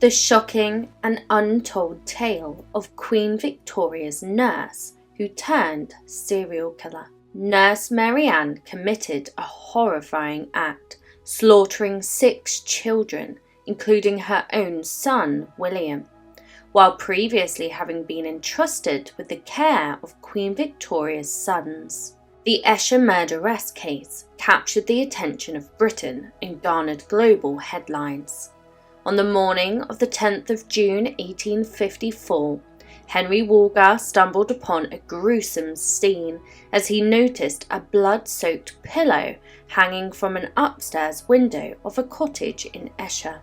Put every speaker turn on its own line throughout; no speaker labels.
The shocking and untold tale of Queen Victoria's nurse who turned serial killer. Nurse Mary Ann committed a horrifying act, slaughtering 6 children, including her own son, William, while previously having been entrusted with the care of Queen Victoria's sons. The Esher Murderess case captured the attention of Britain and garnered global headlines. On the morning of the 10th of June 1854, Henry Woolgar stumbled upon a gruesome scene as he noticed a blood-soaked pillow hanging from an upstairs window of a cottage in Esher.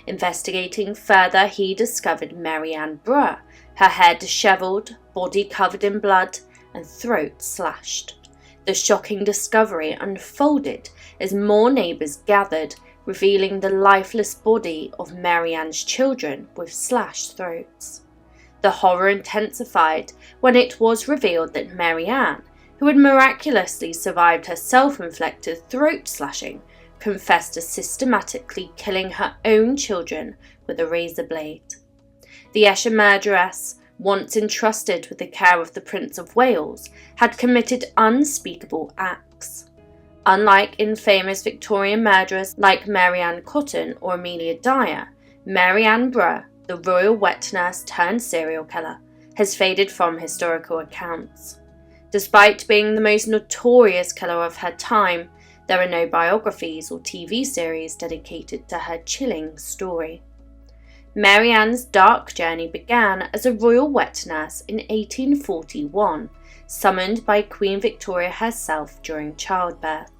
Investigating further, he discovered Mary Ann Brough, her hair disheveled, body covered in blood, and throat slashed. The shocking discovery unfolded as more neighbours gathered, revealing the lifeless body of Mary Ann's children with slashed throats. The horror intensified when it was revealed that Mary Ann, who had miraculously survived her self-inflicted throat slashing, confessed to systematically killing her own children with a razor blade. The Esher Murderess, once entrusted with the care of the Prince of Wales, had committed unspeakable acts. Unlike infamous Victorian murderers like Mary Ann Cotton or Amelia Dyer, Mary Ann Brough, the royal wet nurse turned serial killer, has faded from historical accounts. Despite being the most notorious killer of her time, there are no biographies or TV series dedicated to her chilling story. Mary Ann's dark journey began as a royal wet nurse in 1841, summoned by Queen Victoria herself during childbirth.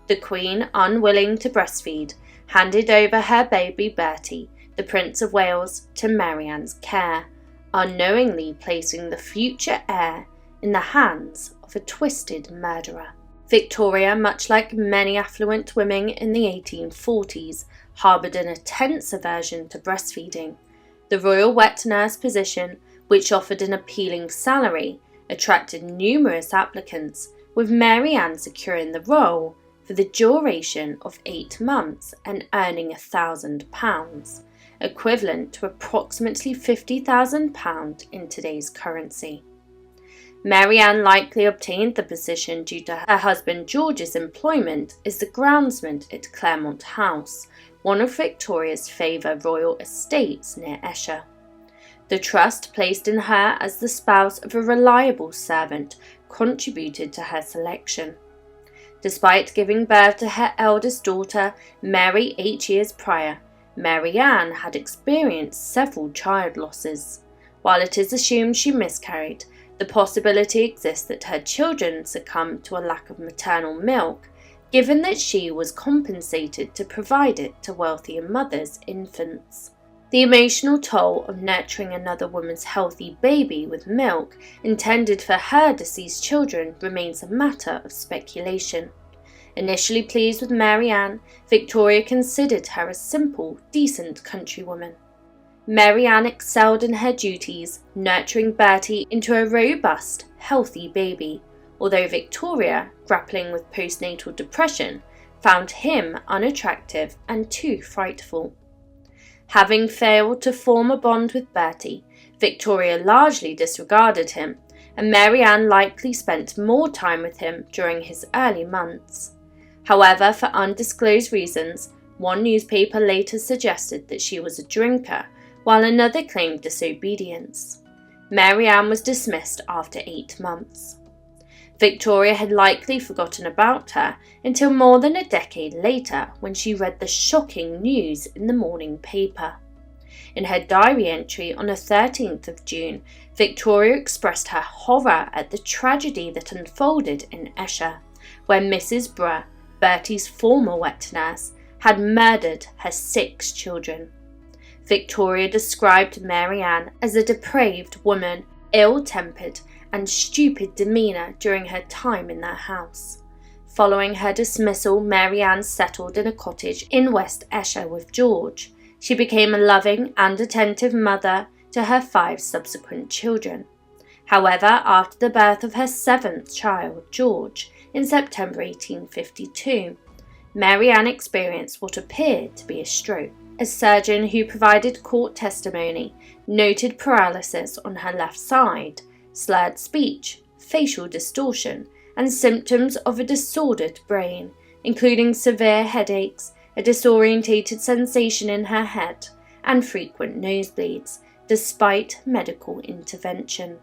The Queen, unwilling to breastfeed, handed over her baby Bertie, the Prince of Wales, to Mary Ann's care, unknowingly placing the future heir in the hands of a twisted murderer. Victoria, much like many affluent women in the 1840s, harboured an intense aversion to breastfeeding. The royal wet nurse position, which offered an appealing salary, attracted numerous applicants, with Mary Ann securing the role for the duration of 8 months and earning £1,000, equivalent to approximately £50,000 in today's currency. Mary Ann likely obtained the position due to her husband George's employment as the groundsman at Claremont House, one of Victoria's favourite royal estates near Esher. The trust placed in her as the spouse of a reliable servant contributed to her selection. Despite giving birth to her eldest daughter, Mary, 8 years prior, Mary Ann had experienced several child losses. While it is assumed she miscarried, the possibility exists that her children succumbed to a lack of maternal milk, given that she was compensated to provide it to wealthier mothers' infants. The emotional toll of nurturing another woman's healthy baby with milk intended for her deceased children remains a matter of speculation. Initially pleased with Mary Ann, Victoria considered her a simple, decent countrywoman. Mary Ann excelled in her duties, nurturing Bertie into a robust, healthy baby, although Victoria, grappling with postnatal depression, found him unattractive and too frightful. Having failed to form a bond with Bertie, Victoria largely disregarded him, and Mary Ann likely spent more time with him during his early months. However, for undisclosed reasons, one newspaper later suggested that she was a drinker, while another claimed disobedience. Mary Ann was dismissed after 8 months. Victoria had likely forgotten about her until more than a decade later when she read the shocking news in the morning paper. In her diary entry on the 13th of June, Victoria expressed her horror at the tragedy that unfolded in Esher, where Mrs. Brough, Bertie's former wet nurse, had murdered her 6 children. Victoria described Mary Ann as a depraved woman, ill-tempered and stupid demeanour during her time in their house. Following her dismissal, Mary Ann settled in a cottage in West Esher with George. She became a loving and attentive mother to her 5 subsequent children. However, after the birth of her 7th child, George, in September 1852, Mary Ann experienced what appeared to be a stroke. a surgeon who provided court testimony, noted paralysis on her left side, slurred speech, facial distortion, and symptoms of a disordered brain, including severe headaches, a disorientated sensation in her head, and frequent nosebleeds, despite medical intervention.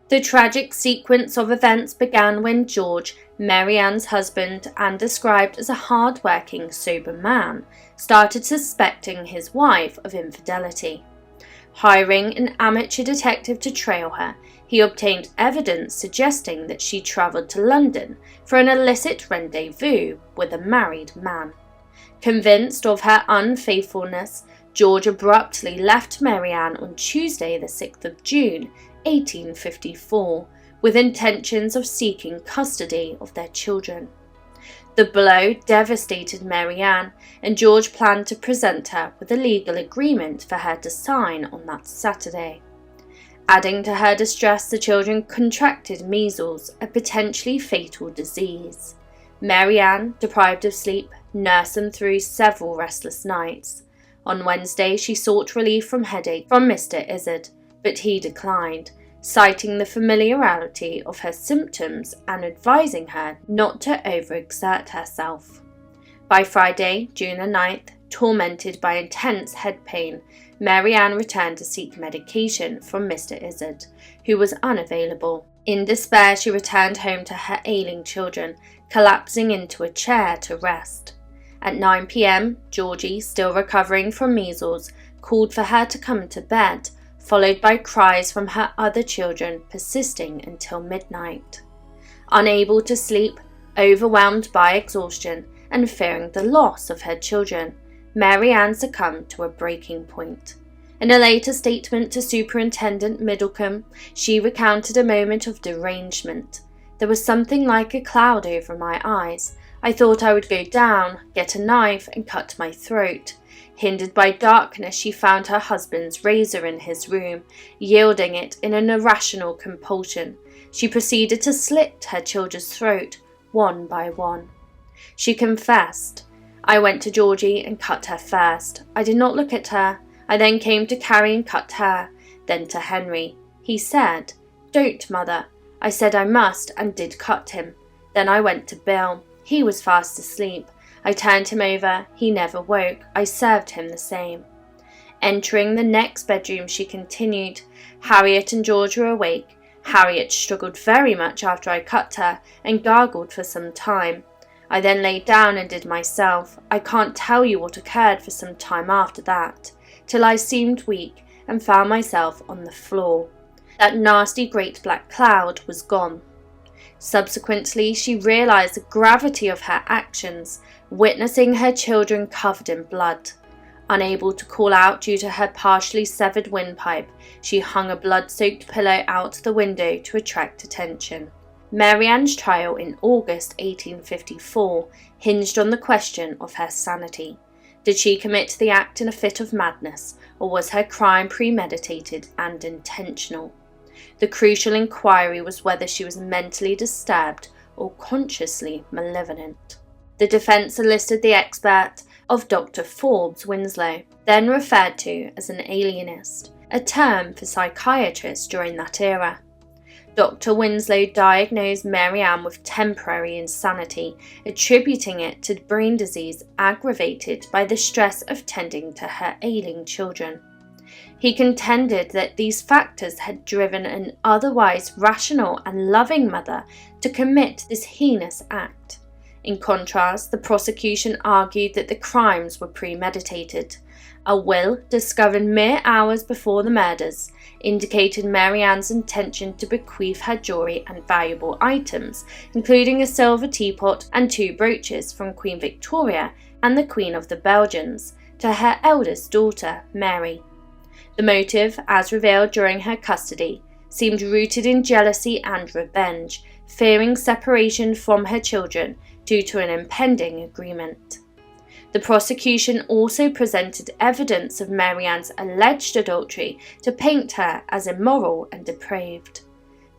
The tragic sequence of events began when George, Mary Ann's husband and described as a hard-working, sober man, started suspecting his wife of infidelity. Hiring an amateur detective to trail her, he obtained evidence suggesting that she travelled to London for an illicit rendezvous with a married man. Convinced of her unfaithfulness, George abruptly left Mary Ann on Tuesday the 6th of June, 1854, with intentions of seeking custody of their children. The blow devastated Mary Ann, and George planned to present her with a legal agreement for her to sign on that Saturday. Adding to her distress, the children contracted measles, a potentially fatal disease. Mary Ann, deprived of sleep, nursed them through several restless nights. On Wednesday, she sought relief from headache from Mr. Izzard, but he declined, citing the familiarity of her symptoms and advising her not to overexert herself. By Friday, June the 9th, tormented by intense head pain, Mary Ann returned to seek medication from Mr. Izzard, who was unavailable. In despair, she returned home to her ailing children, collapsing into a chair to rest. At 9 p.m, Georgie, still recovering from measles, called for her to come to bed, followed by cries from her other children persisting until midnight. Unable to sleep, overwhelmed by exhaustion, and fearing the loss of her children, Mary Ann succumbed to a breaking point. In a later statement to Superintendent Middlecombe, she recounted a moment of derangement. "There was something like a cloud over my eyes. I thought I would go down, get a knife, and cut my throat. Hindered by darkness, she found her husband's razor in his room. Yielding it in an irrational compulsion, she proceeded to slit her children's throat, one by one." She confessed, "I went to Georgie and cut her first. I did not look at her. I then came to Carrie and cut her, then to Henry. He said, 'Don't, mother.' I said I must and did cut him. Then I went to Bill. He was fast asleep. I turned him over. He never woke. I served him the same." Entering the next bedroom, she continued, "Harriet and George were awake. Harriet struggled very much after I cut her and gargled for some time. I then lay down and did myself. I can't tell you what occurred for some time after that, till I seemed weak and found myself on the floor. That nasty great black cloud was gone." Subsequently, she realized the gravity of her actions, witnessing her children covered in blood. Unable to call out due to her partially severed windpipe, she hung a blood-soaked pillow out the window to attract attention. Mary Ann's trial in August 1854 hinged on the question of her sanity. Did she commit the act in a fit of madness, or was her crime premeditated and intentional? The crucial inquiry was whether she was mentally disturbed or consciously malevolent. The defence enlisted the expert of Dr. Forbes Winslow, then referred to as an alienist, a term for psychiatrists during that era. Dr. Winslow diagnosed Mary Ann with temporary insanity, attributing it to brain disease aggravated by the stress of tending to her ailing children. He contended that these factors had driven an otherwise rational and loving mother to commit this heinous act. In contrast, the prosecution argued that the crimes were premeditated. A will, discovered mere hours before the murders, indicated Mary Ann's intention to bequeath her jewellery and valuable items, including a silver teapot and 2 brooches from Queen Victoria and the Queen of the Belgians, to her eldest daughter, Mary. The motive, as revealed during her custody, seemed rooted in jealousy and revenge, fearing separation from her children due to an impending agreement. The prosecution also presented evidence of Mary Ann's alleged adultery to paint her as immoral and depraved.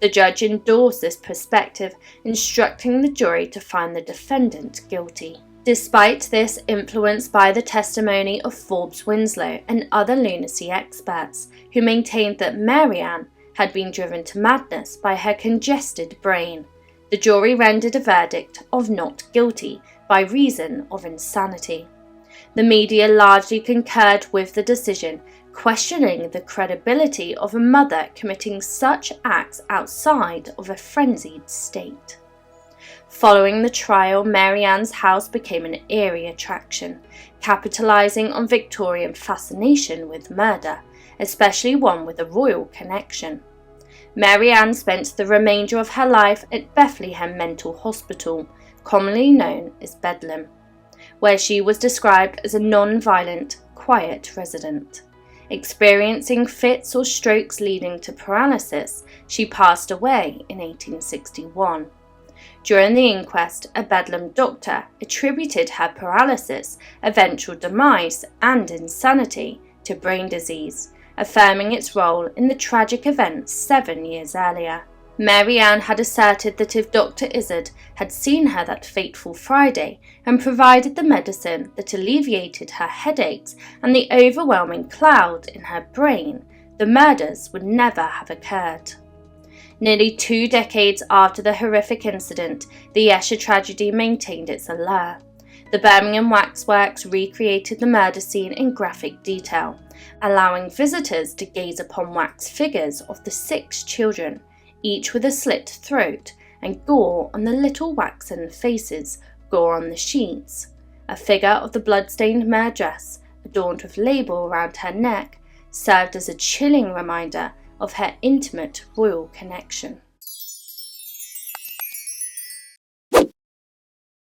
The judge endorsed this perspective, instructing the jury to find the defendant guilty. Despite this, influenced by the testimony of Forbes Winslow and other lunacy experts who maintained that Mary Ann had been driven to madness by her congested brain, the jury rendered a verdict of not guilty by reason of insanity. The media largely concurred with the decision, questioning the credibility of a mother committing such acts outside of a frenzied state. Following the trial, Mary Ann's house became an eerie attraction, capitalising on Victorian fascination with murder, especially one with a royal connection. Mary Ann spent the remainder of her life at Bethlehem Mental Hospital, commonly known as Bedlam, where she was described as a non-violent, quiet resident. Experiencing fits or strokes leading to paralysis, she passed away in 1861. During the inquest, a Bedlam doctor attributed her paralysis, eventual demise, and insanity to brain disease, affirming its role in the tragic events 7 years earlier. Mary Ann had asserted that if Dr. Izzard had seen her that fateful Friday and provided the medicine that alleviated her headaches and the overwhelming cloud in her brain, the murders would never have occurred. Nearly 2 decades after the horrific incident, the Esher tragedy maintained its allure. The Birmingham Waxworks recreated the murder scene in graphic detail, allowing visitors to gaze upon wax figures of the 6 children, each with a slit throat and gore on the little waxen faces, gore on the sheets. A figure of the blood-stained murderess, adorned with label around her neck, served as a chilling reminder of her intimate royal connection.